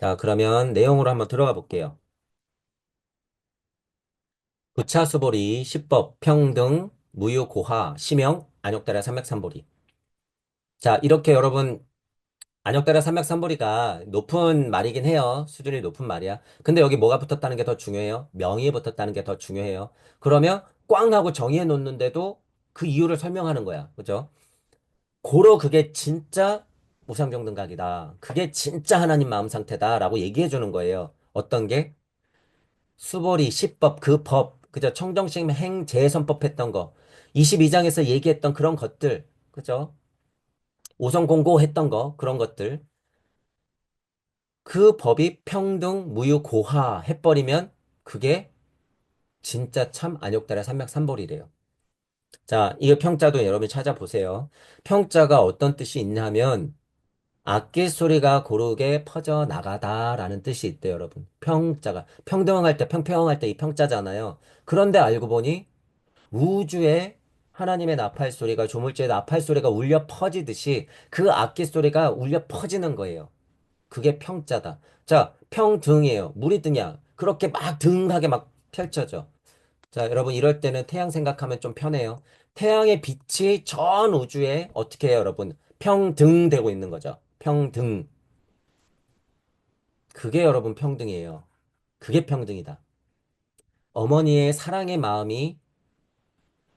자, 그러면 내용으로 한번 들어가 볼게요. 부차수보리, 시법, 평등, 무효고하, 심형, 안욕달화 삼맥삼보리. 자, 이렇게 여러분, 안욕달화 삼맥삼보리가 높은 말이긴 해요. 수준이 높은 말이야. 근데 여기 뭐가 붙었다는 게 더 중요해요? 명이 붙었다는 게 더 중요해요. 그러면 꽝 하고 정의해 놓는데도 그 이유를 설명하는 거야. 그죠? 고로 그게 진짜 무상정등각이다. 그게 진짜 하나님 마음 상태다라고 얘기해 주는 거예요. 어떤 게? 수보리, 시법, 그 법, 그죠? 청정식 행재선법 했던 거. 22장에서 얘기했던 그런 것들, 그죠? 오성공고 했던 거, 그런 것들. 그 법이 평등, 무유, 고하 해버리면 그게 진짜 참 안욕달의 삼맥삼벌이래요. 자, 이 평자도 여러분이 찾아보세요. 평자가 어떤 뜻이 있냐면 악기 소리가 고르게 퍼져 나가다라는 뜻이 있대요, 여러분. 평자가 평등할 때 평평할 때 이 평자잖아요. 그런데 알고 보니 우주에 하나님의 나팔 소리가 조물주의 나팔 소리가 울려 퍼지듯이 그 악기 소리가 울려 퍼지는 거예요. 그게 평자다. 자, 평등이에요. 물이 드냐? 그렇게 막 등하게 막 펼쳐져. 자, 여러분 이럴 때는 태양 생각하면 좀 편해요. 태양의 빛이 전 우주에 어떻게 해요, 여러분? 평등되고 있는 거죠. 평등. 그게 여러분 평등이에요. 그게 평등이다. 어머니의 사랑의 마음이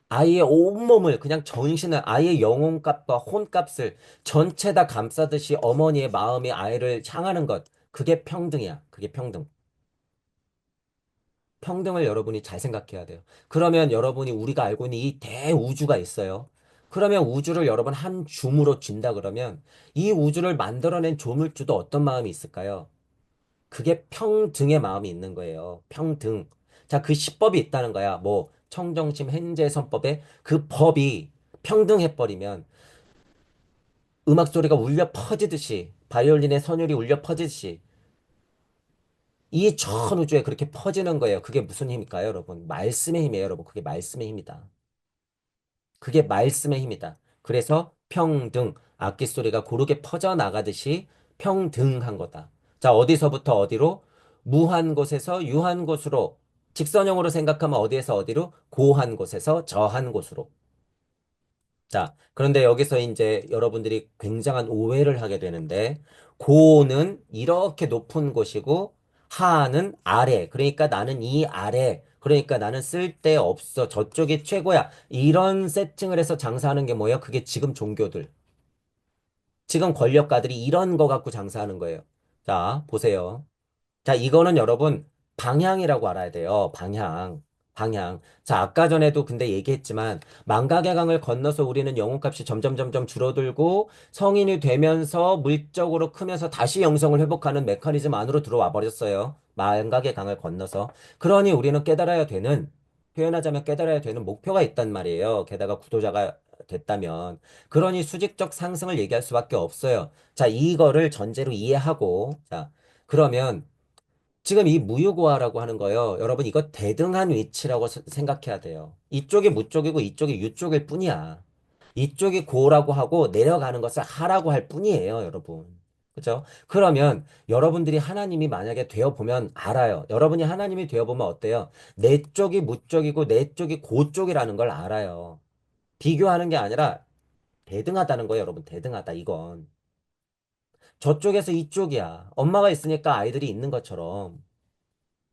아이의 온몸을 그냥 전신을 아이의 영혼값과 혼값을 전체 다 감싸듯이 어머니의 마음이 아이를 향하는 것. 그게 평등이야. 그게 평등. 평등을 여러분이 잘 생각해야 돼요. 그러면 여러분이 우리가 알고 있는 이 대우주가 있어요. 그러면 우주를 여러분 한 줌으로 쥔다 그러면 이 우주를 만들어낸 조물주도 어떤 마음이 있을까요? 그게 평등의 마음이 있는 거예요. 평등. 자, 그 시법이 있다는 거야. 뭐 청정심 행재선법에 그 법이 평등해버리면 음악 소리가 울려 퍼지듯이 바이올린의 선율이 울려 퍼지듯이 이 전 우주에 그렇게 퍼지는 거예요. 그게 무슨 힘일까요, 여러분? 말씀의 힘이에요, 여러분. 그게 말씀의 힘이다. 그게 말씀의 힘이다. 그래서 평등, 악기 소리가 고르게 퍼져나가듯이 평등한 거다. 자, 어디서부터 어디로? 무한 곳에서 유한 곳으로. 직선형으로 생각하면 어디에서 어디로? 고한 곳에서 저한 곳으로. 자, 그런데 여기서 이제 여러분들이 굉장한 오해를 하게 되는데, 고는 이렇게 높은 곳이고, 하는 아래. 그러니까 나는 이 아래. 그러니까 나는 쓸데없어. 저쪽이 최고야. 이런 세팅을 해서 장사하는 게 뭐예요? 그게 지금 종교들. 지금 권력가들이 이런 거 갖고 장사하는 거예요. 자, 보세요. 자, 이거는 여러분 방향이라고 알아야 돼요. 방향. 방향. 자, 아까 전에도 근데 얘기했지만 망각의 강을 건너서 우리는 영혼값이 점점 점점 줄어들고 성인이 되면서 물적으로 크면서 다시 영성을 회복하는 메커니즘 안으로 들어와 버렸어요. 망각의 강을 건너서. 그러니 우리는 깨달아야 되는 표현하자면 깨달아야 되는 목표가 있단 말이에요. 게다가 구도자가 됐다면. 그러니 수직적 상승을 얘기할 수밖에 없어요. 자, 이거를 전제로 이해하고 자, 그러면 지금 이 무유고화라고 하는 거요. 여러분 이거 대등한 위치라고 생각해야 돼요. 이쪽이 무쪽이고 이쪽이 유쪽일 뿐이야. 이쪽이 고라고 하고 내려가는 것을 하라고 할 뿐이에요, 여러분. 그죠? 그러면 여러분들이 하나님이 만약에 되어 보면 알아요. 여러분이 하나님이 되어 보면 어때요? 내 쪽이 무쪽이고 내 쪽이 고쪽이라는 걸 알아요. 비교하는 게 아니라 대등하다는 거예요, 여러분. 대등하다 이건. 저쪽에서 이쪽이야. 엄마가 있으니까 아이들이 있는 것처럼.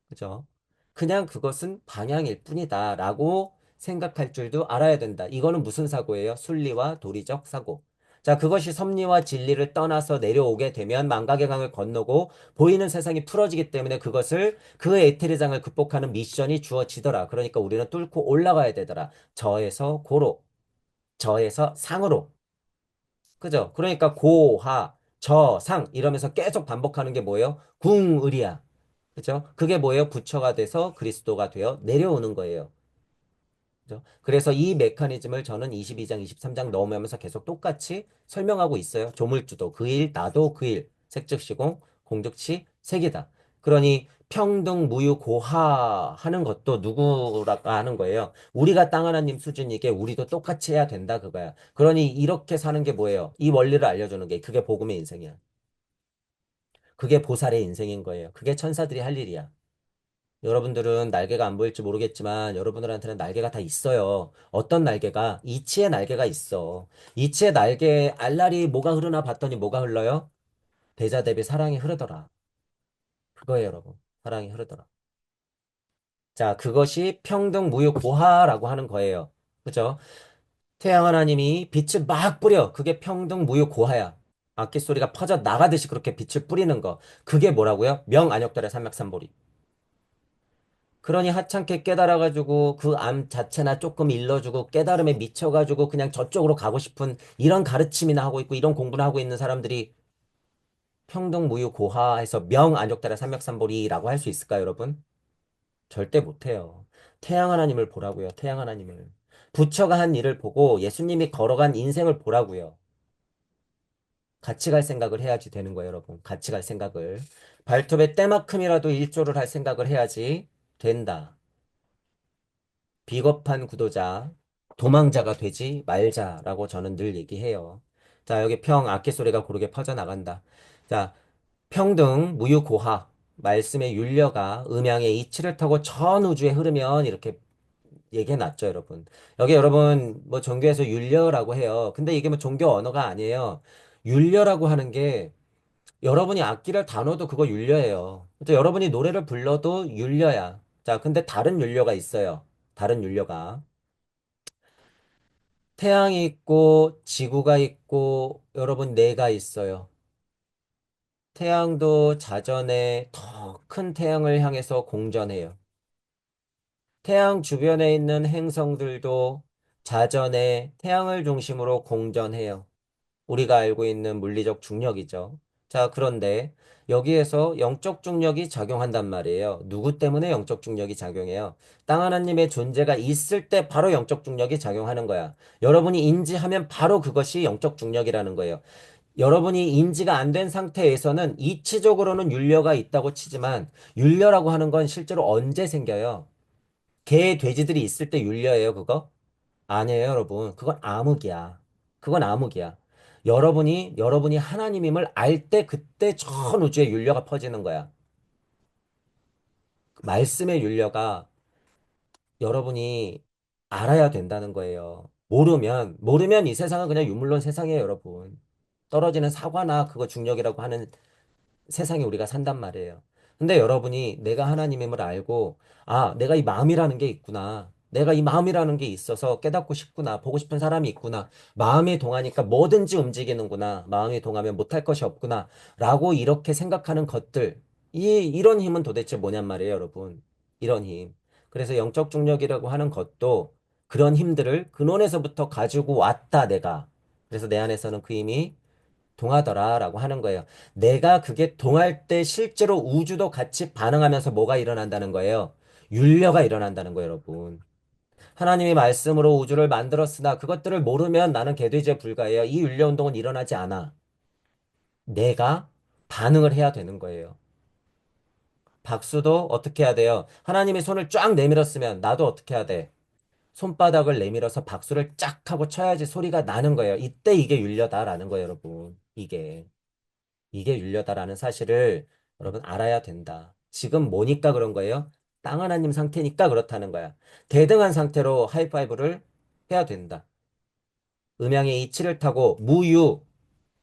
그죠? 그냥 그것은 방향일 뿐이다라고 생각할 줄도 알아야 된다. 이거는 무슨 사고예요? 순리와 도리적 사고. 자, 그것이 섭리와 진리를 떠나서 내려오게 되면 망각의 강을 건너고 보이는 세상이 풀어지기 때문에 그것을 그 에테르장을 극복하는 미션이 주어지더라. 그러니까 우리는 뚫고 올라가야 되더라. 저에서 고로, 저에서 상으로. 그죠? 그러니까 고하, 저상 이러면서 계속 반복하는 게 뭐예요? 궁의리야. 그죠? 그게 뭐예요? 부처가 돼서 그리스도가 되어 내려오는 거예요. 그죠? 그래서 이 메커니즘을 저는 22장, 23장 넘으면서 계속 똑같이 설명하고 있어요. 조물주도 그 일, 나도 그 일. 색즉시공, 공즉시, 색이다. 그러니 평등, 무유, 고하 하는 것도 누구라가 하는 거예요. 우리가 땅 하나님 수준이게 우리도 똑같이 해야 된다 그거야. 그러니 이렇게 사는 게 뭐예요? 이 원리를 알려주는 게 그게 복음의 인생이야. 그게 보살의 인생인 거예요. 그게 천사들이 할 일이야. 여러분들은 날개가 안 보일지 모르겠지만 여러분들한테는 날개가 다 있어요. 어떤 날개가? 이치의 날개가 있어. 이치의 날개에 알알이 뭐가 흐르나 봤더니 뭐가 흘러요? 대자 대비 사랑이 흐르더라. 그거예요, 여러분. 사랑이 흐르더라. 자, 그것이 평등 무유 고하라고 하는 거예요. 그죠? 태양 하나님이 빛을 막 뿌려. 그게 평등 무유 고하야. 악기 소리가 퍼져 나가듯이 그렇게 빛을 뿌리는 거. 그게 뭐라고요? 명안역달의 삼맥삼보리. 그러니 하찮게 깨달아가지고 그 암 자체나 조금 일러주고 깨달음에 미쳐가지고 그냥 저쪽으로 가고 싶은 이런 가르침이나 하고 있고 이런 공부나 하고 있는 사람들이 평등무유고하해서 명안욕달의 삼맥삼보리라고 할 수 있을까요, 여러분? 절대 못해요. 태양 하나님을 보라고요, 태양 하나님을. 부처가 한 일을 보고 예수님이 걸어간 인생을 보라고요. 같이 갈 생각을 해야지 되는 거예요, 여러분. 같이 갈 생각을. 발톱에 때만큼이라도 일조를 할 생각을 해야지 된다. 비겁한 구도자, 도망자가 되지 말자라고 저는 늘 얘기해요. 자, 여기 평, 악기 소리가 고르게 퍼져나간다. 자, 평등, 무유고하, 말씀의 윤려가 음양의 이치를 타고 전 우주에 흐르면 이렇게 얘기해 놨죠, 여러분. 여기 여러분, 뭐 종교에서 윤려라고 해요. 근데 이게 뭐 종교 언어가 아니에요. 윤려라고 하는 게 여러분이 악기를 다뤄도 그거 윤려예요. 그래서 여러분이 노래를 불러도 윤려야. 자, 근데 다른 윤려가 있어요. 다른 윤려가. 태양이 있고 지구가 있고 여러분 내가 있어요. 태양도 자전에 더 큰 태양을 향해서 공전해요. 태양 주변에 있는 행성들도 자전에 태양을 중심으로 공전해요. 우리가 알고 있는 물리적 중력이죠. 자, 그런데 여기에서 영적 중력이 작용한단 말이에요. 누구 때문에 영적 중력이 작용해요? 땅 하나님의 존재가 있을 때 바로 영적 중력이 작용하는 거야. 여러분이 인지하면 바로 그것이 영적 중력이라는 거예요. 여러분이 인지가 안 된 상태에서는 이치적으로는 윤려가 있다고 치지만 윤려라고 하는 건 실제로 언제 생겨요? 개, 돼지들이 있을 때 윤려예요, 그거? 아니에요, 여러분. 그건 암흑이야. 그건 암흑이야. 여러분이 하나님임을 알 때 그때 전 우주에 윤려가 퍼지는 거야. 말씀의 윤려가 여러분이 알아야 된다는 거예요. 모르면 이 세상은 그냥 유물론 세상이에요, 여러분. 떨어지는 사과나 그거 중력이라고 하는 세상에 우리가 산단 말이에요. 근데 여러분이 내가 하나님임을 알고, 아, 내가 이 마음이라는 게 있구나. 내가 이 마음이라는 게 있어서 깨닫고 싶구나. 보고 싶은 사람이 있구나. 마음이 동하니까 뭐든지 움직이는구나. 마음이 동하면 못할 것이 없구나. 라고 이렇게 생각하는 것들. 이런 힘은 도대체 뭐냔 말이에요, 여러분. 이런 힘. 그래서 영적 중력이라고 하는 것도 그런 힘들을 근원에서부터 가지고 왔다, 내가. 그래서 내 안에서는 그 힘이 동하더라라고 하는 거예요. 내가 그게 동할 때 실제로 우주도 같이 반응하면서 뭐가 일어난다는 거예요. 윤려가 일어난다는 거예요, 여러분. 하나님이 말씀으로 우주를 만들었으나 그것들을 모르면 나는 개돼지에 불과해요. 이 윤려 운동은 일어나지 않아. 내가 반응을 해야 되는 거예요. 박수도 어떻게 해야 돼요? 하나님이 손을 쫙 내밀었으면 나도 어떻게 해야 돼? 손바닥을 내밀어서 박수를 쫙 하고 쳐야지 소리가 나는 거예요. 이때 이게 윤려다라는 거예요, 여러분. 이게 윤려다라는 사실을 여러분 알아야 된다. 지금 뭐니까 그런 거예요? 땅 하나님 상태니까 그렇다는 거야. 대등한 상태로 하이파이브를 해야 된다. 음양의 이치를 타고 무유,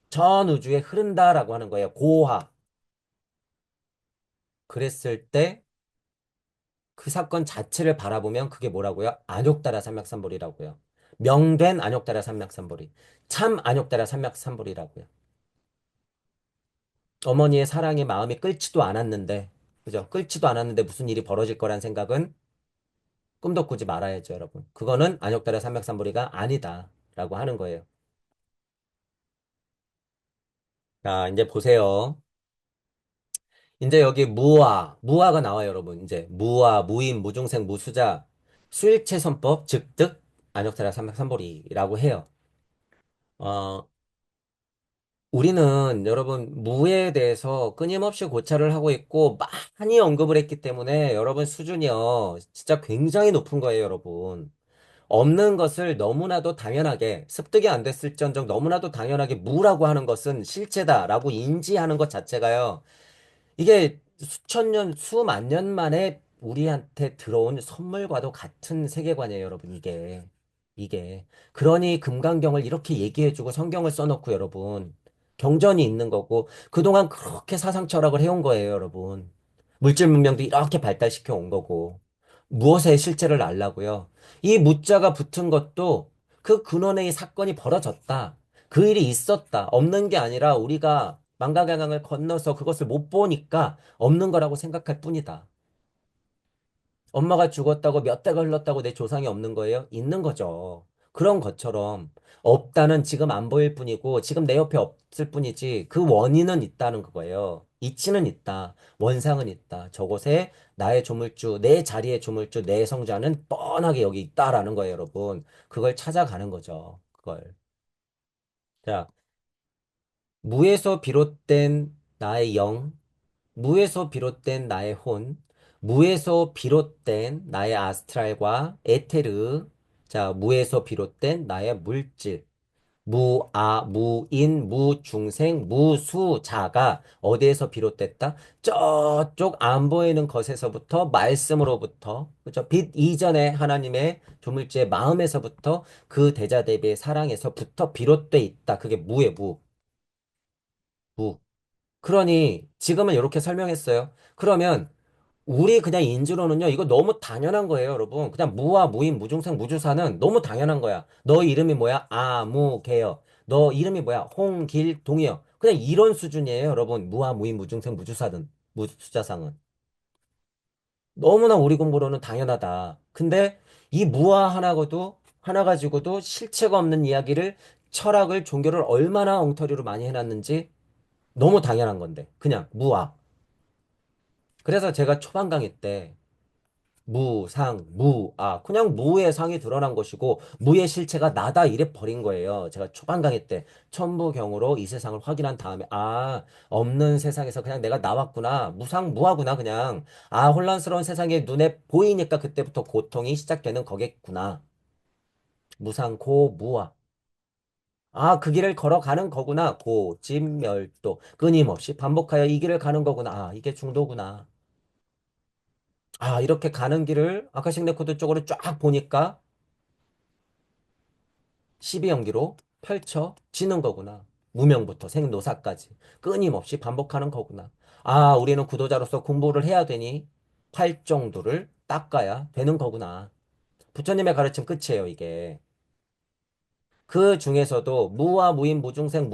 전 우주에 흐른다라고 하는 거예요. 고화. 그랬을 때 그 사건 자체를 바라보면 그게 뭐라고요? 안욕다라 삼맥삼보리라고요. 명된 안욕다라 삼맥삼보리. 참 안욕다라 삼맥삼보리라고요. 어머니의 사랑의 마음이 끓지도 않았는데, 그죠? 끓지도 않았는데 무슨 일이 벌어질 거란 생각은 꿈도 꾸지 말아야죠, 여러분. 그거는 안욕달의 삼백삼보리가 아니다라고 하는 거예요. 자, 이제 보세요. 이제 여기 무아가 나와요, 여러분. 이제 무아, 무인, 무중생, 무수자, 수일체선법, 즉득, 안욕달의 삼백삼보리라고 해요. 어, 우리는 여러분 무에 대해서 끊임없이 고찰을 하고 있고 많이 언급을 했기 때문에 여러분 수준이요. 진짜 굉장히 높은 거예요, 여러분. 없는 것을 너무나도 당연하게 습득이 안 됐을지언정 너무나도 당연하게 무라고 하는 것은 실체다라고 인지하는 것 자체가요. 이게 수천 년, 수만 년 만에 우리한테 들어온 선물과도 같은 세계관이에요, 여러분, 이게. 이게. 그러니 금강경을 이렇게 얘기해주고 성경을 써놓고, 여러분. 경전이 있는 거고, 그동안 그렇게 사상 철학을 해온 거예요, 여러분. 물질 문명도 이렇게 발달시켜 온 거고. 무엇의 실체를 알라고요? 이 무자가 붙은 것도 그 근원에 이 사건이 벌어졌다. 그 일이 있었다. 없는 게 아니라 우리가 망각양강을 건너서 그것을 못 보니까 없는 거라고 생각할 뿐이다. 엄마가 죽었다고 몇 대가 흘렀다고 내 조상이 없는 거예요? 있는 거죠. 그런 것처럼 없다는 지금 안 보일 뿐이고 지금 내 옆에 없을 뿐이지 그 원인은 있다는 거예요. 이치는 있다. 원상은 있다. 저곳에 나의 조물주, 내 자리의 조물주, 내 성자는 뻔하게 여기 있다라는 거예요, 여러분. 그걸 찾아가는 거죠. 그걸. 자, 무에서 비롯된 나의 영, 무에서 비롯된 나의 혼, 무에서 비롯된 나의 아스트랄과 에테르, 자, 무에서 비롯된 나의 물질, 무아, 무인, 무중생, 무수자가 어디에서 비롯됐다? 저쪽 안 보이는 것에서부터 말씀으로부터, 그죠? 빛 이전에 하나님의 조물주의 마음에서부터 그 대자 대비의 사랑에서부터 비롯돼 있다. 그게 무의 무, 무. 그러니 지금은 이렇게 설명했어요. 그러면 우리 그냥 인지로는요, 이거 너무 당연한 거예요, 여러분. 그냥 무와 무인, 무중생, 무주사는 너무 당연한 거야. 너 이름이 뭐야? 아무개요. 너 이름이 뭐야? 홍길동이요. 그냥 이런 수준이에요, 여러분. 무와 무인, 무중생, 무주사든, 무수자상은. 너무나 우리 공부로는 당연하다. 근데 이 무와 하나 가지고도 실체가 없는 이야기를 철학을, 종교를 얼마나 엉터리로 많이 해놨는지 너무 당연한 건데. 그냥 무와. 그래서 제가 초반 강의 때 무, 상, 무, 아, 그냥 무의 상이 드러난 것이고, 무의 실체가 나다 이래 버린 거예요. 제가 초반 강의 때 천부경으로 이 세상을 확인한 다음에, 아, 없는 세상에서 그냥 내가 나왔구나. 무상, 무하구나, 그냥. 아, 혼란스러운 세상에 눈에 보이니까 그때부터 고통이 시작되는 거겠구나. 무상, 고, 무아. 아, 그 길을 걸어가는 거구나. 고, 진, 멸도. 끊임없이 반복하여 이 길을 가는 거구나. 아, 이게 중도구나. 아, 이렇게 가는 길을 아카식 레코드 쪽으로 쫙 보니까 12연기로 펼쳐지는 거구나. 무명부터 생노사까지 끊임없이 반복하는 거구나. 아, 우리는 구도자로서 공부를 해야 되니 팔정도를 닦아야 되는 거구나. 부처님의 가르침 끝이에요, 이게. 그 중에서도 무와 무인, 무중생,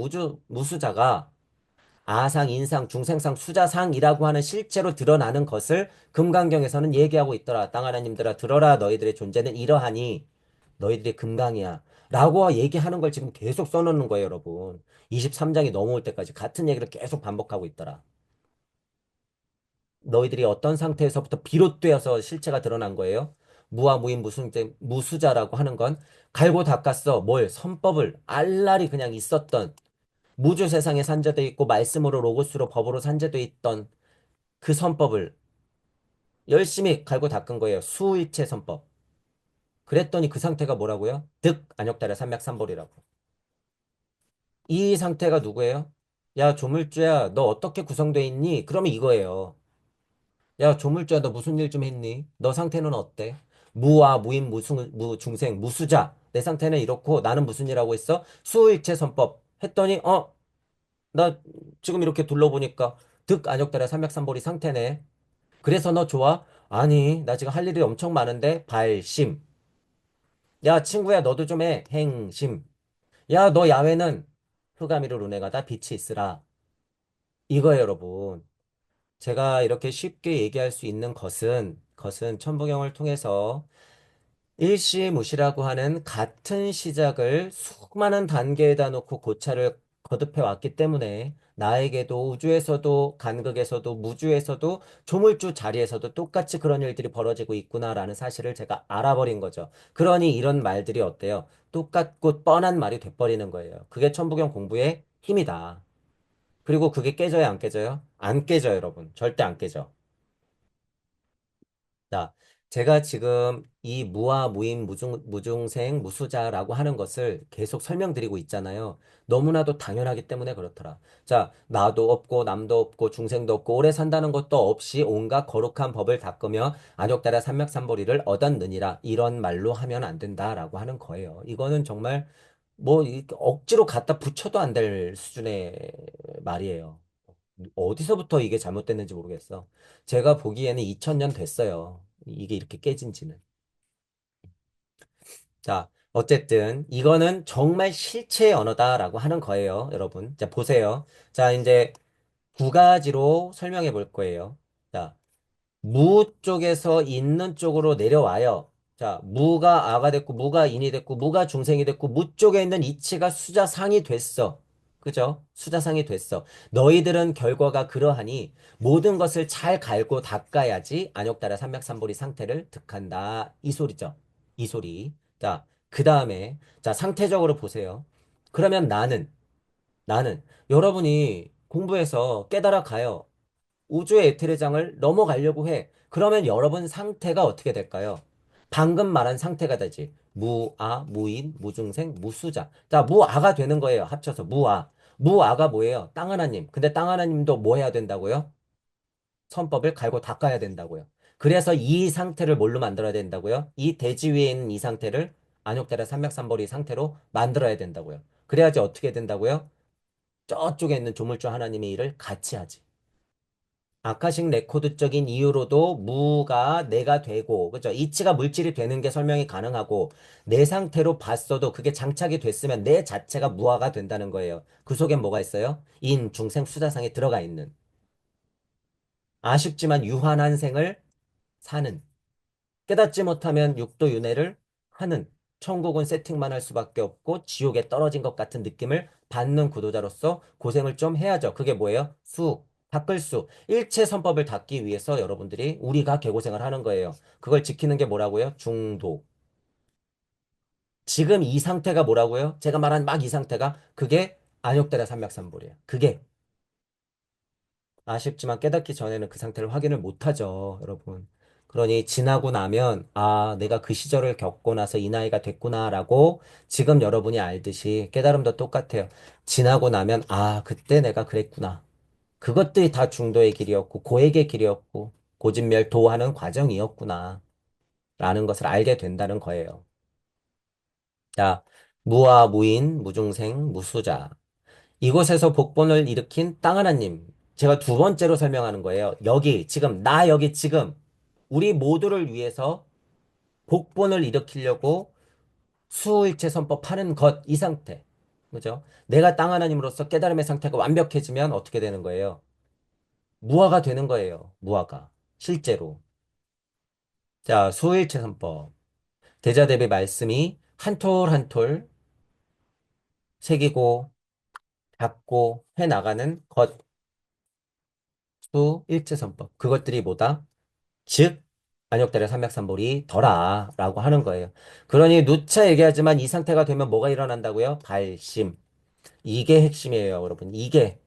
무수자가 아상, 인상, 중생상, 수자상이라고 하는 실제로 드러나는 것을 금강경에서는 얘기하고 있더라. 땅 하나님들아 들어라 너희들의 존재는 이러하니 너희들이 금강이야. 라고 얘기하는 걸 지금 계속 써놓는 거예요, 여러분. 23장이 넘어올 때까지 같은 얘기를 계속 반복하고 있더라. 너희들이 어떤 상태에서부터 비롯되어서 실체가 드러난 거예요? 무와 무인 무수자라고 하는 건 갈고 닦았어. 뭘? 선법을 알랄이 그냥 있었던 무주 세상에 산재돼 있고 말씀으로 로고스로 법으로 산재돼 있던 그 선법을 열심히 갈고 닦은 거예요. 수일체 선법. 그랬더니 그 상태가 뭐라고요? 득 안역달의 삼맥삼벌이라고. 이 상태가 누구예요? 야, 조물주야, 너 어떻게 구성돼 있니? 그러면 이거예요. 야, 조물주야, 너 무슨 일 좀 했니? 너 상태는 어때? 무와 무인, 무중생, 무수자. 내 상태는 이렇고, 나는 무슨 일 하고 있어? 수일체 선법. 했더니, 나 지금 이렇게 둘러보니까 득 안역달의 삼맥삼벌이 상태네. 그래서 너 좋아? 아니, 나 지금 할 일이 엄청 많은데, 발심. 야, 친구야, 너도 좀 해. 행심. 야, 너 야외는 흑암이로 run해가다 빛이 있으라. 이거예요, 여러분. 제가 이렇게 쉽게 얘기할 수 있는 것은 천부경을 통해서 일시무시라고 하는 같은 시작을 수많은 단계에다 놓고 고찰을 거듭해 왔기 때문에 나에게도 우주에서도 간극에서도 무주에서도 조물주 자리에서도 똑같이 그런 일들이 벌어지고 있구나라는 사실을 제가 알아버린 거죠. 그러니 이런 말들이 어때요? 똑같고 뻔한 말이 돼버리는 거예요. 그게 천부경 공부의 힘이다. 그리고 그게 깨져요, 안 깨져요? 안 깨져요, 여러분. 절대 안 깨져. 자, 제가 지금 이 무아, 무인, 무중생, 무수자라고 하는 것을 계속 설명드리고 있잖아요. 너무나도 당연하기 때문에 그렇더라. 자, 나도 없고 남도 없고 중생도 없고 오래 산다는 것도 없이 온갖 거룩한 법을 닦으며 안욕달아 삼맥삼보리를 얻었느니라. 이런 말로 하면 안 된다라고 하는 거예요. 이거는 정말 뭐 억지로 갖다 붙여도 안 될 수준의 말이에요. 어디서부터 이게 잘못됐는지 모르겠어. 제가 보기에는 2000년 됐어요. 이게 이렇게 깨진 지는. 자, 어쨌든 이거는 정말 실체의 언어다라고 하는 거예요, 여러분. 자, 보세요. 자, 이제 두 가지로 설명해 볼 거예요. 자, 무 쪽에서 있는 쪽으로 내려와요. 자, 무가 아가 됐고, 무가 인이 됐고, 무가 중생이 됐고, 무 쪽에 있는 이치가 수자상이 됐어. 그죠? 수자상이 됐어. 너희들은 결과가 그러하니 모든 것을 잘 갈고 닦아야지 안욕달아 삼맥삼보리 상태를 득한다. 이 소리죠. 이 소리. 자, 그 다음에, 자, 상태적으로 보세요. 그러면 나는, 여러분이 공부해서 깨달아 가요. 우주의 에테르장을 넘어가려고 해. 그러면 여러분 상태가 어떻게 될까요? 방금 말한 상태가 되지. 무아, 무인, 무중생, 무수자. 자, 무아가 되는 거예요. 합쳐서 무아. 무아가 뭐예요? 땅 하나님. 근데 땅 하나님도 뭐 해야 된다고요? 선법을 갈고 닦아야 된다고요. 그래서 이 상태를 뭘로 만들어야 된다고요? 이 대지 위에 있는 이 상태를 안욕달아 삼맥삼벌이 상태로 만들어야 된다고요. 그래야지 어떻게 된다고요? 저쪽에 있는 조물주 하나님의 일을 같이 하지. 아카식 레코드적인 이유로도 무가 내가 되고, 그죠? 이치가 물질이 되는 게 설명이 가능하고, 내 상태로 봤어도 그게 장착이 됐으면 내 자체가 무아가 된다는 거예요. 그 속엔 뭐가 있어요? 인, 중생, 수자상에 들어가 있는. 아쉽지만 유한한 생을 사는. 깨닫지 못하면 육도 윤회를 하는. 천국은 세팅만 할 수밖에 없고, 지옥에 떨어진 것 같은 느낌을 받는 구도자로서 고생을 좀 해야죠. 그게 뭐예요? 닦을 수. 일체 선법을 닦기 위해서 여러분들이 우리가 개고생을 하는 거예요. 그걸 지키는 게 뭐라고요? 중도. 지금 이 상태가 뭐라고요? 제가 말한 막 이 상태가 그게 안욕달아 삼맥삼볼이에요. 그게 아쉽지만 깨닫기 전에는 그 상태를 확인을 못하죠, 여러분. 그러니 지나고 나면 아, 내가 그 시절을 겪고 나서 이 나이가 됐구나라고 지금 여러분이 알듯이 깨달음도 똑같아요. 지나고 나면 아, 그때 내가 그랬구나. 그것들이 다 중도의 길이었고 고액의 길이었고 고진멸도하는 과정이었구나. 라는 것을 알게 된다는 거예요. 자, 무아, 무인, 무중생, 무수자. 이곳에서 복본을 일으킨 땅 하나님. 제가 두 번째로 설명하는 거예요. 여기, 지금, 여기, 지금. 우리 모두를 위해서 복본을 일으키려고 수일체 선법하는 것, 이 상태. 그죠? 내가 땅 하나님으로서 깨달음의 상태가 완벽해지면 어떻게 되는 거예요? 무아가 되는 거예요. 무아가. 실제로. 자, 수일체 선법. 대자대비 말씀이 한 톨 한 톨 새기고 닦고 해 나가는 것, 수, 일체 선법. 그것들이 뭐다? 즉, 안욕달의 삼맥삼볼이 더라라고 하는 거예요. 그러니 누차 얘기하지만 이 상태가 되면 뭐가 일어난다고요? 발심. 이게 핵심이에요, 여러분. 이게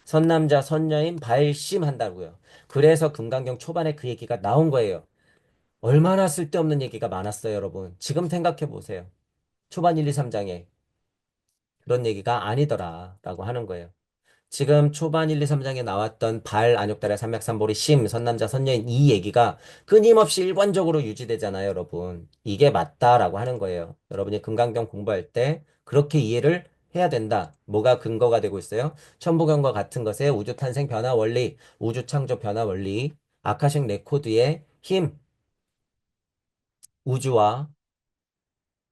선남자, 선녀인 발심한다고요. 그래서 금강경 초반에 그 얘기가 나온 거예요. 얼마나 쓸데없는 얘기가 많았어요, 여러분. 지금 생각해 보세요. 초반 1, 2, 3장에 그런 얘기가 아니더라라고 하는 거예요. 지금 초반 1, 2, 3장에 나왔던 발, 안욕달의 삼맥삼보리, 심, 선남자, 선녀인 이 얘기가 끊임없이 일관적으로 유지되잖아요, 여러분. 이게 맞다라고 하는 거예요. 여러분이 금강경 공부할 때 그렇게 이해를 해야 된다. 뭐가 근거가 되고 있어요? 천부경과 같은 것의 우주 탄생 변화 원리, 우주 창조 변화 원리, 아카식 레코드의 힘, 우주와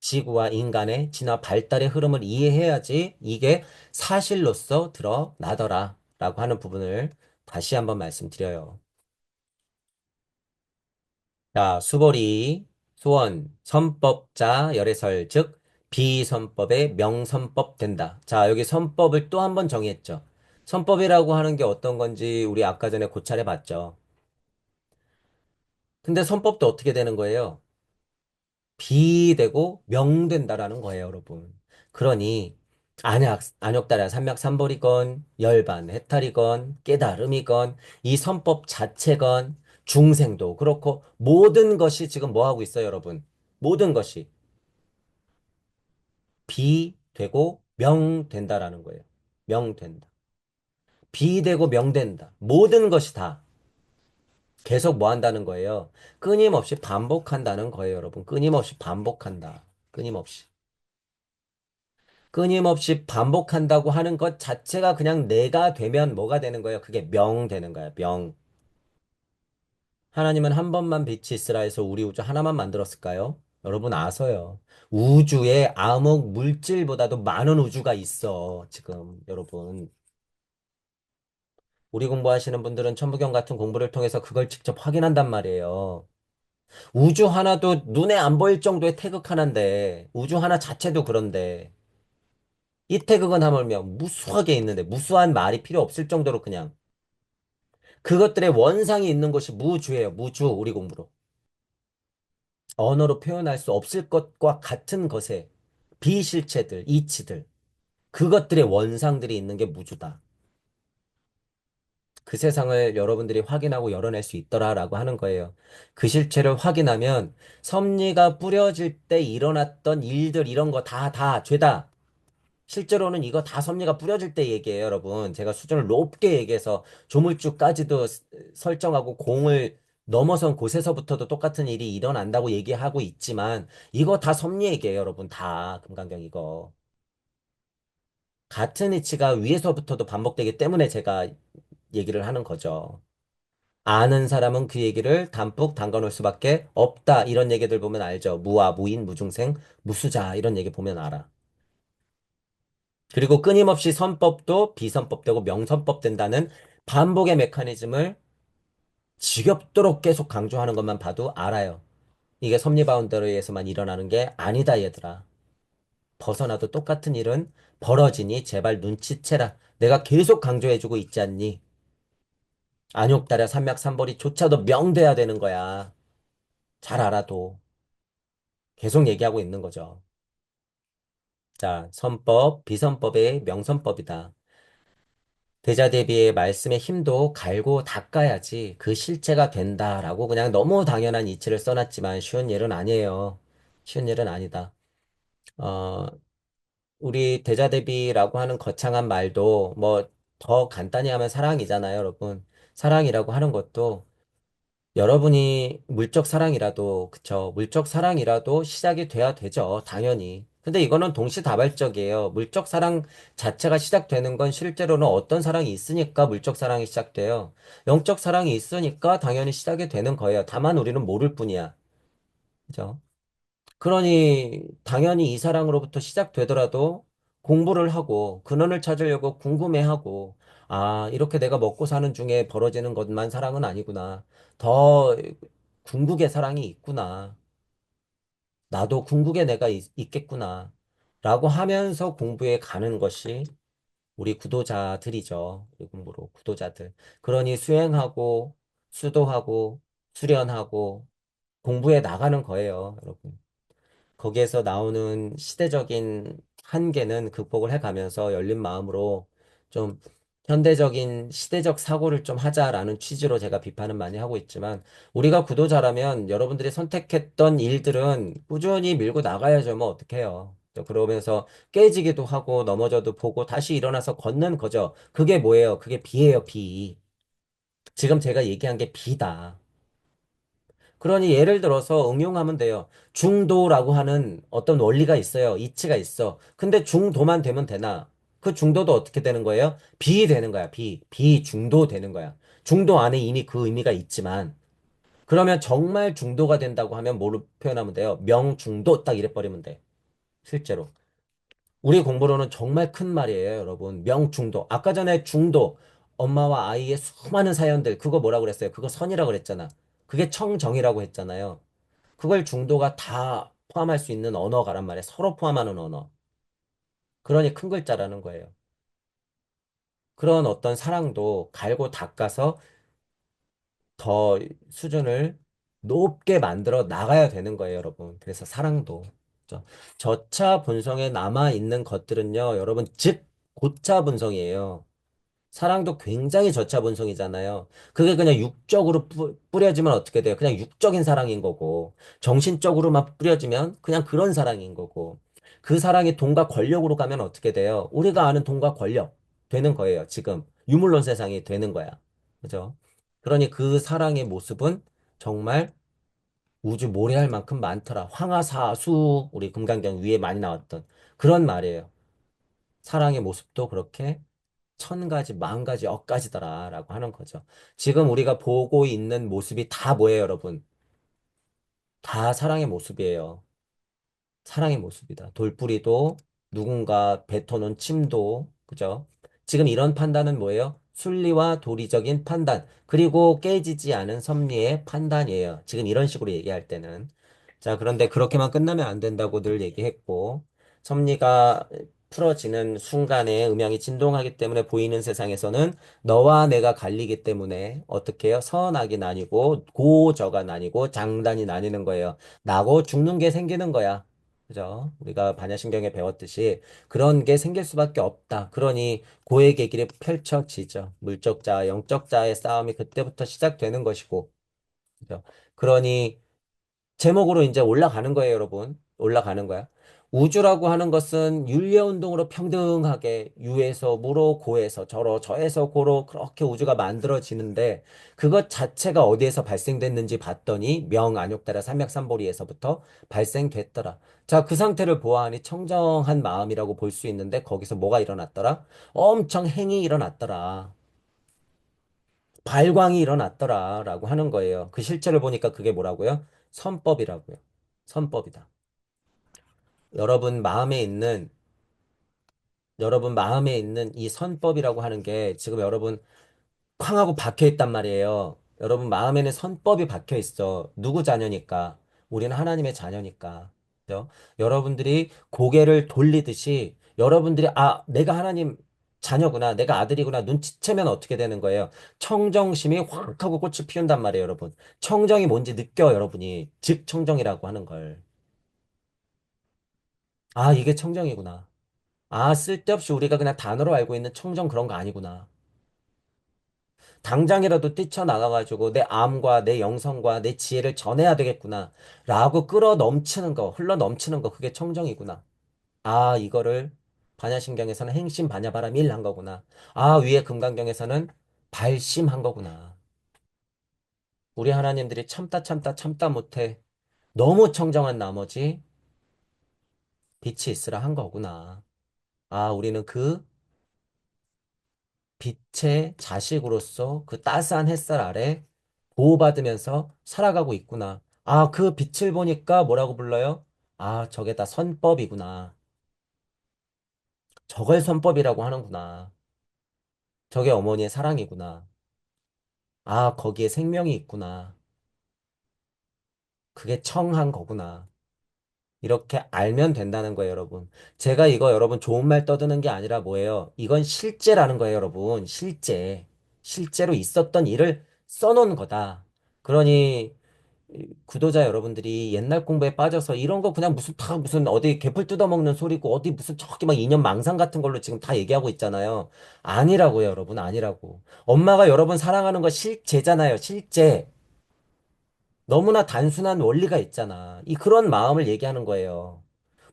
지구와 인간의 진화 발달의 흐름을 이해해야지 이게 사실로서 드러나더라 라고 하는 부분을 다시 한번 말씀드려요. 자, 수보리, 소원, 선법자, 열애설, 즉 비선법의 명선법 된다. 자, 여기 선법을 또 한 번 정의했죠. 선법이라고 하는 게 어떤 건지 우리 아까 전에 고찰해 봤죠. 근데 선법도 어떻게 되는 거예요? 비되고 명된다라는 거예요, 여러분. 그러니 안욕달아 삼맥삼벌이건 열반 해탈이건 깨달음이건 이 선법 자체건 중생도 그렇고 모든 것이 지금 뭐 하고 있어요, 여러분? 모든 것이 비 되고 명 된다라는 거예요. 명 된다. 비 되고 명 된다. 모든 것이 다 계속 뭐 한다는 거예요? 끊임없이 반복한다는 거예요, 여러분. 끊임없이 반복한다. 끊임없이. 끊임없이 반복한다고 하는 것 자체가 그냥 내가 되면 뭐가 되는 거예요? 그게 명 되는 거예요. 명. 하나님은 한 번만 빛이 있으라 해서 우리 우주 하나만 만들었을까요? 여러분 아세요. 우주에 암흑 물질보다도 많은 우주가 있어. 지금 여러분. 우리 공부하시는 분들은 천부경 같은 공부를 통해서 그걸 직접 확인한단 말이에요. 우주 하나도 눈에 안 보일 정도의 태극 하나인데, 우주 하나 자체도 그런데, 이 태극은 하물며 무수하게 있는데, 무수한 말이 필요 없을 정도로 그냥, 그것들의 원상이 있는 것이 무주예요. 무주, 우리 공부로. 언어로 표현할 수 없을 것과 같은 것에 비실체들, 이치들, 그것들의 원상들이 있는 게 무주다. 그 세상을 여러분들이 확인하고 열어낼 수 있더라라고 하는 거예요. 그 실체를 확인하면 섭리가 뿌려질 때 일어났던 일들 이런 거 다 죄다. 실제로는 이거 다 섭리가 뿌려질 때 얘기해요, 여러분. 제가 수준을 높게 얘기해서 조물주까지도 설정하고 공을 넘어선 곳에서부터도 똑같은 일이 일어난다고 얘기하고 있지만 이거 다 섭리 얘기예요, 여러분. 다 금강경 이거. 같은 이치가 위에서부터도 반복되기 때문에 제가 얘기를 하는 거죠. 아는 사람은 그 얘기를 담뿍 담가 놓을 수밖에 없다. 이런 얘기들 보면 알죠. 무아, 무인, 무중생, 무수자 이런 얘기 보면 알아. 그리고 끊임없이 선법도 비선법 되고 명선법 된다는 반복의 메커니즘을 지겹도록 계속 강조하는 것만 봐도 알아요. 이게 섭리 바운더리에서만 일어나는 게 아니다, 얘들아. 벗어나도 똑같은 일은 벌어지니 제발 눈치채라. 내가 계속 강조해주고 있지 않니? 안욕달야 삼맥삼벌이조차도 명돼야 되는 거야. 잘 알아도. 계속 얘기하고 있는 거죠. 자, 선법, 비선법의 명선법이다. 대자대비의 말씀의 힘도 갈고 닦아야지 그 실체가 된다라고 그냥 너무 당연한 이치를 써놨지만 쉬운 일은 아니에요. 쉬운 일은 아니다. 어, 우리 대자대비라고 하는 거창한 말도 뭐 더 간단히 하면 사랑이잖아요, 여러분. 사랑이라고 하는 것도 여러분이 물적 사랑이라도, 그쵸. 물적 사랑이라도 시작이 돼야 되죠. 당연히. 근데 이거는 동시다발적이에요. 물적 사랑 자체가 시작되는 건 실제로는 어떤 사랑이 있으니까 물적 사랑이 시작돼요. 영적 사랑이 있으니까 당연히 시작이 되는 거예요. 다만 우리는 모를 뿐이야. 그죠? 그러니 당연히 이 사랑으로부터 시작되더라도 공부를 하고 근원을 찾으려고 궁금해하고 아, 이렇게 내가 먹고 사는 중에 벌어지는 것만 사랑은 아니구나. 더 궁극의 사랑이 있구나. 나도 궁극의 내가 있겠구나. 라고 하면서 공부에 가는 것이 우리 구도자들이죠. 우리 공부로 구도자들. 그러니 수행하고 수도하고 수련하고 공부해 나가는 거예요, 여러분. 거기에서 나오는 시대적인 한계는 극복을 해가면서 열린 마음으로 좀 현대적인 시대적 사고를 좀 하자라는 취지로 제가 비판은 많이 하고 있지만 우리가 구도자라면 여러분들이 선택했던 일들은 꾸준히 밀고 나가야죠. 뭐 어떡해요. 또 그러면서 깨지기도 하고 넘어져도 보고 다시 일어나서 걷는 거죠. 그게 뭐예요? 그게 비예요, 비. 지금 제가 얘기한 게 비다. 그러니 예를 들어서 응용하면 돼요. 중도라고 하는 어떤 원리가 있어요. 이치가 있어. 근데 중도만 되면 되나? 그 중도도 어떻게 되는 거예요? 비 되는 거야. 비. 비중도 되는 거야. 중도 안에 이미 그 의미가 있지만 그러면 정말 중도가 된다고 하면 뭐로 표현하면 돼요? 명중도 딱 이래 버리면 돼. 실제로. 우리 공부로는 정말 큰 말이에요, 여러분. 명중도. 아까 전에 중도. 엄마와 아이의 수많은 사연들. 그거 뭐라고 그랬어요? 그거 선이라고 그랬잖아. 그게 청정이라고 했잖아요. 그걸 중도가 다 포함할 수 있는 언어가란 말이에요. 서로 포함하는 언어. 그러니 큰 글자라는 거예요. 그런 어떤 사랑도 갈고 닦아서 더 수준을 높게 만들어 나가야 되는 거예요, 여러분. 그래서 사랑도. 저차 본성에 남아 있는 것들은요, 여러분, 즉, 고차 본성이에요. 사랑도 굉장히 저차분성이잖아요. 그게 그냥 육적으로 뿌려지면 어떻게 돼요? 그냥 육적인 사랑인 거고, 정신적으로만 뿌려지면 그냥 그런 사랑인 거고, 그 사랑이 돈과 권력으로 가면 어떻게 돼요? 우리가 아는 돈과 권력 되는 거예요. 지금 유물론 세상이 되는 거야. 그죠? 그러니 그 사랑의 모습은 정말 우주 모래알 만큼 많더라. 황하사수 우리 금강경 위에 많이 나왔던 그런 말이에요. 사랑의 모습도 그렇게 천 가지, 만 가지, 억 가지더라라고 하는 거죠. 지금 우리가 보고 있는 모습이 다 뭐예요, 여러분? 다 사랑의 모습이에요. 사랑의 모습이다. 돌뿌리도 누군가 뱉어놓은 침도, 그죠? 지금 이런 판단은 뭐예요? 순리와 도리적인 판단, 그리고 깨지지 않은 섭리의 판단이에요. 지금 이런 식으로 얘기할 때는. 자, 그런데 그렇게만 끝나면 안 된다고 늘 얘기했고, 섭리가 풀어지는 순간에 음향이 진동하기 때문에 보이는 세상에서는 너와 내가 갈리기 때문에 어떻게 해요? 선악이 나뉘고, 고저가 나뉘고, 장단이 나뉘는 거예요. 나고 죽는 게 생기는 거야. 그죠? 우리가 반야신경에 배웠듯이 그런 게 생길 수밖에 없다. 그러니 고의 계길이 펼쳐지죠. 물적자, 영적자의 싸움이 그때부터 시작되는 것이고, 그죠? 그러니 제목으로 이제 올라가는 거예요, 여러분. 올라가는 거야. 우주라고 하는 것은 윤례운동으로 평등하게 유에서 무로 고에서 저로 저에서 고로 그렇게 우주가 만들어지는데 그것 자체가 어디에서 발생됐는지 봤더니 명안욕달라 삼맥삼보리에서부터 발생됐더라. 자, 그 상태를 보아하니 청정한 마음이라고 볼 수 있는데 거기서 뭐가 일어났더라? 엄청 행이 일어났더라. 발광이 일어났더라. 라고 하는 거예요. 그 실체를 보니까 그게 뭐라고요? 선법이라고요. 선법이다. 여러분 마음에 있는, 여러분 마음에 있는 이 선법이라고 하는 게 지금 여러분 쾅 하고 박혀 있단 말이에요. 여러분 마음에는 선법이 박혀 있어. 누구 자녀니까? 우리는 하나님의 자녀니까. 그죠? 여러분들이 고개를 돌리듯이 여러분들이 아, 내가 하나님 자녀구나. 내가 아들이구나. 눈치채면 어떻게 되는 거예요? 청정심이 확 하고 꽃을 피운단 말이에요, 여러분. 청정이 뭔지 느껴, 여러분이. 즉 청정이라고 하는 걸. 아, 이게 청정이구나. 아, 쓸데없이 우리가 그냥 단어로 알고 있는 청정 그런 거 아니구나. 당장이라도 뛰쳐나가가지고 내 암과 내 영성과 내 지혜를 전해야 되겠구나. 라고 끌어 넘치는 거, 흘러 넘치는 거, 그게 청정이구나. 아, 이거를 반야신경에서는 행심 반야바람 한 거구나. 아, 위에 금강경에서는 발심한 거구나. 우리 하나님들이 참다 참다 참다 못해 너무 청정한 나머지 빛이 있으라 한 거구나. 아, 우리는 그 빛의 자식으로서 그 따스한 햇살 아래 보호받으면서 살아가고 있구나. 아, 그 빛을 보니까 뭐라고 불러요? 아, 저게 다 선법이구나. 저걸 선법이라고 하는구나. 저게 어머니의 사랑이구나. 아, 거기에 생명이 있구나. 그게 청한 거구나. 이렇게 알면 된다는 거예요, 여러분. 제가 이거 여러분 좋은 말 떠드는 게 아니라 뭐예요? 이건 실제라는 거예요, 여러분. 실제. 실제로 있었던 일을 써놓은 거다. 그러니 구독자 여러분들이 옛날 공부에 빠져서 이런 거 그냥 무슨 다 무슨 어디 개풀 뜯어먹는 소리고 어디 무슨 저기 막 이념 망상 같은 걸로 지금 다 얘기하고 있잖아요. 아니라고요, 여러분. 아니라고. 엄마가 여러분 사랑하는 거 실제잖아요. 실제. 너무나 단순한 원리가 있잖아. 이 그런 마음을 얘기하는 거예요.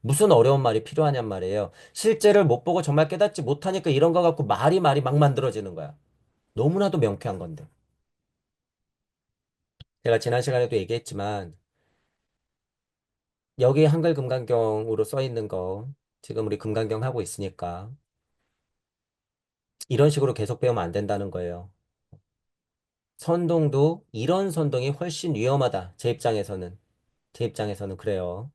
무슨 어려운 말이 필요하냔 말이에요. 실제를 못 보고 정말 깨닫지 못하니까 이런 거 갖고 말이 막 만들어지는 거야. 너무나도 명쾌한 건데. 제가 지난 시간에도 얘기했지만 여기 한글 금강경으로 써 있는 거 지금 우리 금강경 하고 있으니까 이런 식으로 계속 배우면 안 된다는 거예요. 선동도 이런 선동이 훨씬 위험하다. 제 입장에서는. 제 입장에서는 그래요.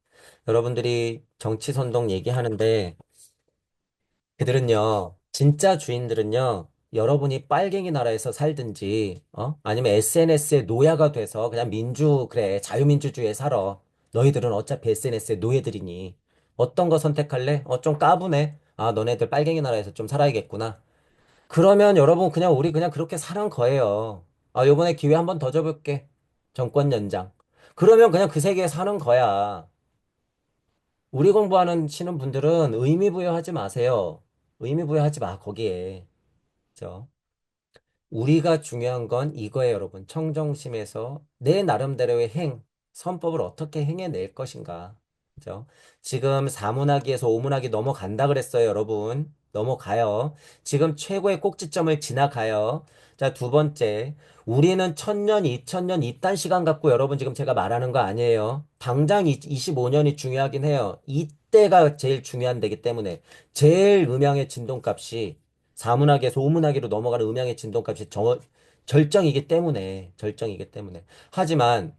여러분들이 정치 선동 얘기하는데 그들은요, 진짜 주인들은요, 여러분이 빨갱이 나라에서 살든지, 아니면 SNS의 노예가 돼서 그냥 그래, 자유민주주의에 살아. 너희들은 어차피 SNS의 노예들이니. 어떤 거 선택할래? 좀 까부네. 아, 너네들 빨갱이 나라에서 좀 살아야겠구나. 그러면 여러분 그냥 우리 그냥 그렇게 사는 거예요. 아, 요번에 기회 한번 더 줘볼게. 정권 연장. 그러면 그냥 그 세계에 사는 거야. 우리 공부하는 치는 분들은 의미 부여하지 마세요. 의미 부여하지 마, 거기에. 그죠? 우리가 중요한 건 이거예요, 여러분. 청정심에서 내 나름대로의 선법을 어떻게 행해낼 것인가. 그죠? 지금 사문화기에서 오문화기 넘어간다 그랬어요, 여러분. 넘어가요. 지금 최고의 꼭지점을 지나가요. 자, 두 번째. 우리는 1000년, 2000년 이딴 시간 갖고 여러분 지금 제가 말하는 거 아니에요. 당장 25년이 중요하긴 해요. 이때가 제일 중요한 데기 때문에 제일 음향의 진동값이 사문학에서 오문학으로 넘어가는 음향의 진동값이 절정이기 때문에. 하지만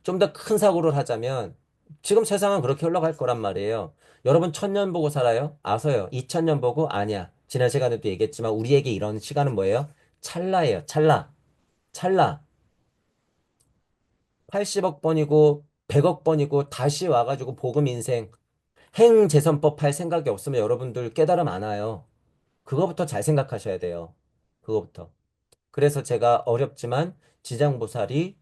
좀 더 큰 사고를 하자면 지금 세상은 그렇게 흘러갈 거란 말이에요. 여러분 1000년 보고 살아요? 아서요. 2000년 보고? 아니야. 지난 시간에도 얘기했지만 우리에게 이런 시간은 뭐예요? 찰나예요. 찰나. 찰나. 80억 번이고 100억 번이고 다시 와가지고 복음 인생 행재선법 할 생각이 없으면 여러분들 깨달음 안 와요. 그거부터 잘 생각하셔야 돼요. 그거부터. 그래서 제가 어렵지만 지장보살이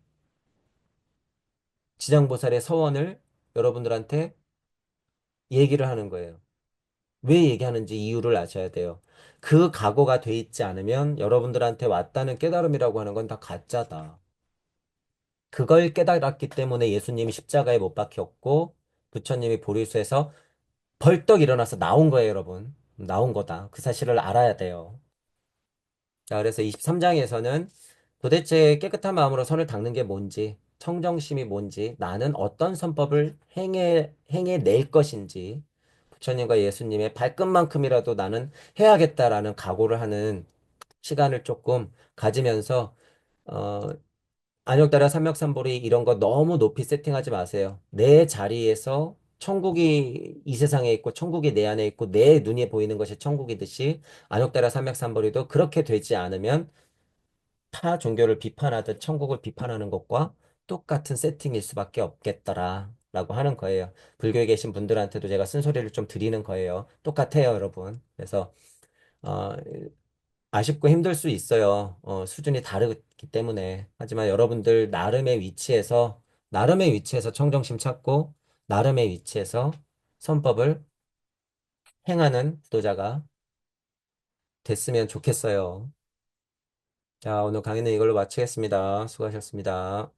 지장보살의 서원을 여러분들한테 얘기를 하는 거예요. 왜 얘기하는지 이유를 아셔야 돼요. 그 각오가 돼 있지 않으면 여러분들한테 왔다는 깨달음이라고 하는 건 다 가짜다. 그걸 깨달았기 때문에 예수님이 십자가에 못 박혔고 부처님이 보리수에서 벌떡 일어나서 나온 거예요, 여러분. 나온 거다. 그 사실을 알아야 돼요. 자, 그래서 23장에서는 도대체 깨끗한 마음으로 선을 닦는 게 뭔지, 청정심이 뭔지, 나는 어떤 선법을 행해낼 것인지, 부처님과 예수님의 발끝만큼이라도 나는 해야겠다라는 각오를 하는 시간을 조금 가지면서, 어, 안욕다라 삼맥삼보리 이런 거 너무 높이 세팅하지 마세요. 내 자리에서 천국이 이 세상에 있고 천국이 내 안에 있고 내 눈에 보이는 것이 천국이듯이 안욕다라 삼맥삼보리도 그렇게 되지 않으면 타 종교를 비판하듯 천국을 비판하는 것과 똑같은 세팅일 수밖에 없겠더라라고 하는 거예요. 불교에 계신 분들한테도 제가 쓴소리를 좀 드리는 거예요. 똑같아요, 여러분. 그래서 어, 아쉽고 힘들 수 있어요. 수준이 다르기 때문에. 하지만 여러분들 나름의 위치에서 청정심 찾고 나름의 위치에서 선법을 행하는 지도자가 됐으면 좋겠어요. 자, 오늘 강의는 이걸로 마치겠습니다. 수고하셨습니다.